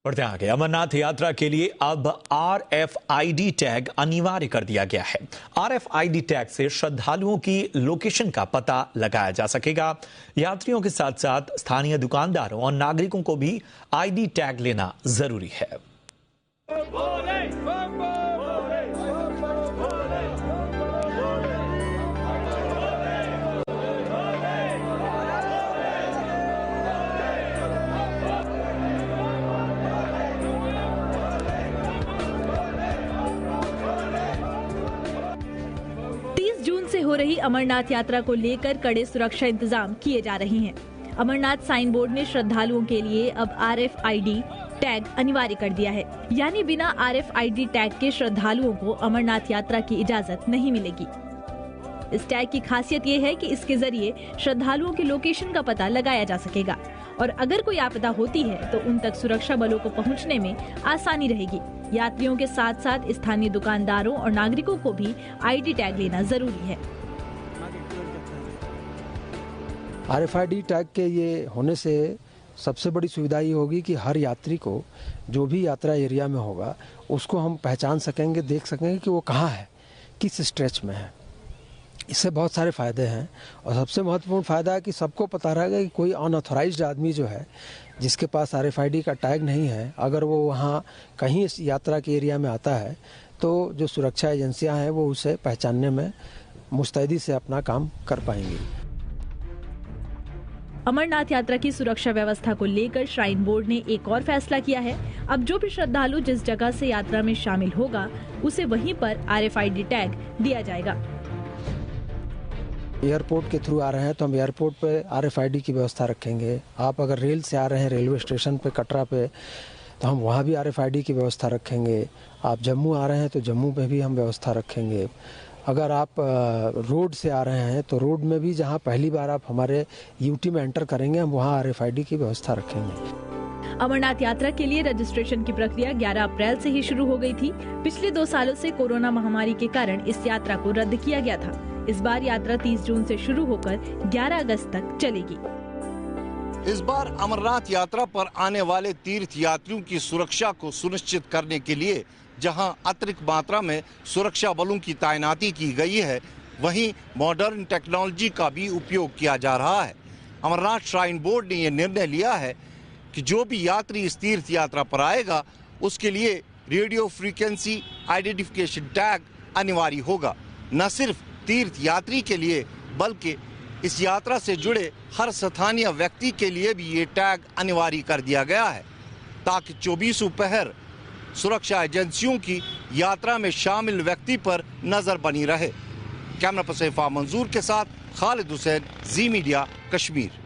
बढ़ते आगे, अमरनाथ यात्रा के लिए अब RFID टैग अनिवार्य कर दिया गया है। RFID टैग से श्रद्धालुओं की लोकेशन का पता लगाया जा सकेगा। यात्रियों के साथ साथ स्थानीय दुकानदारों और नागरिकों को भी ID टैग लेना जरूरी है। 30 जून से हो रही अमरनाथ यात्रा को लेकर कड़े सुरक्षा इंतजाम किए जा रहे हैं। अमरनाथ साइन बोर्ड ने श्रद्धालुओं के लिए अब RFID टैग अनिवार्य कर दिया है, यानी बिना RFID टैग के श्रद्धालुओं को अमरनाथ यात्रा की इजाजत नहीं मिलेगी। इस टैग की खासियत ये है कि इसके जरिए श्रद्धालुओं की लोकेशन का पता लगाया जा सकेगा और अगर कोई आपदा होती है तो उन तक सुरक्षा बलों को पहुंचने में आसानी रहेगी। यात्रियों के साथ साथ स्थानीय दुकानदारों और नागरिकों को भी ID टैग लेना जरूरी है। RFID टैग के ये होने से सबसे बड़ी सुविधा ये होगी कि हर यात्री को जो भी यात्रा एरिया में होगा उसको हम पहचान सकेंगे, देख सकेंगे कि वो कहाँ है, किस स्ट्रेच में है। इससे बहुत सारे फ़ायदे हैं और सबसे महत्वपूर्ण फ़ायदा है कि सबको पता रहेगा कि कोई अनऑथराइज्ड आदमी जो है जिसके पास RFID का टैग नहीं है, अगर वो वहाँ कहीं इस यात्रा के एरिया में आता है तो जो सुरक्षा एजेंसियां हैं वो उसे पहचानने में मुस्तैदी से अपना काम कर पाएंगी। अमरनाथ यात्रा की सुरक्षा व्यवस्था को लेकर श्राइन बोर्ड ने एक और फैसला किया है। अब जो भी श्रद्धालु जिस जगह से यात्रा में शामिल होगा उसे वहीं पर RFID टैग दिया जाएगा। एयरपोर्ट के थ्रू आ रहे हैं तो हम एयरपोर्ट पे RFID की व्यवस्था रखेंगे। आप अगर रेल से आ रहे हैं रेलवे स्टेशन पे कटरा पे तो हम वहाँ भी RFID की व्यवस्था रखेंगे। आप जम्मू आ रहे हैं तो जम्मू पे भी हम व्यवस्था रखेंगे। अगर आप रोड से आ रहे हैं तो रोड में भी जहाँ पहली बार आप हमारे UT में एंटर करेंगे हम वहाँ RFID की व्यवस्था रखेंगे। अमरनाथ यात्रा के लिए रजिस्ट्रेशन की प्रक्रिया 11 अप्रैल से ही शुरू हो गई थी। पिछले 2 सालों से कोरोना महामारी के कारण इस यात्रा को रद्द किया गया था। इस बार यात्रा 30 जून से शुरू होकर 11 अगस्त तक चलेगी। इस बार अमरनाथ यात्रा पर आने वाले तीर्थ यात्रियों की सुरक्षा को सुनिश्चित करने के लिए जहां अतिरिक्त मात्रा में सुरक्षा बलों की तैनाती की गई है, वहीं मॉडर्न टेक्नोलॉजी का भी उपयोग किया जा रहा है। अमरनाथ श्राइन बोर्ड ने यह निर्णय लिया है कि जो भी यात्री इस तीर्थ यात्रा पर आएगा उसके लिए रेडियो फ्रीक्वेंसी आइडेंटिफिकेशन टैग अनिवार्य होगा। न सिर्फ तीर्थ यात्री के लिए बल्कि इस यात्रा से जुड़े हर स्थानीय व्यक्ति के लिए भी ये टैग अनिवार्य कर दिया गया है ताकि 24 पहर सुरक्षा एजेंसियों की यात्रा में शामिल व्यक्ति पर नजर बनी रहे। कैमरा पर्सन मंजूर के साथ खालिद हुसैन, जी मीडिया, कश्मीर।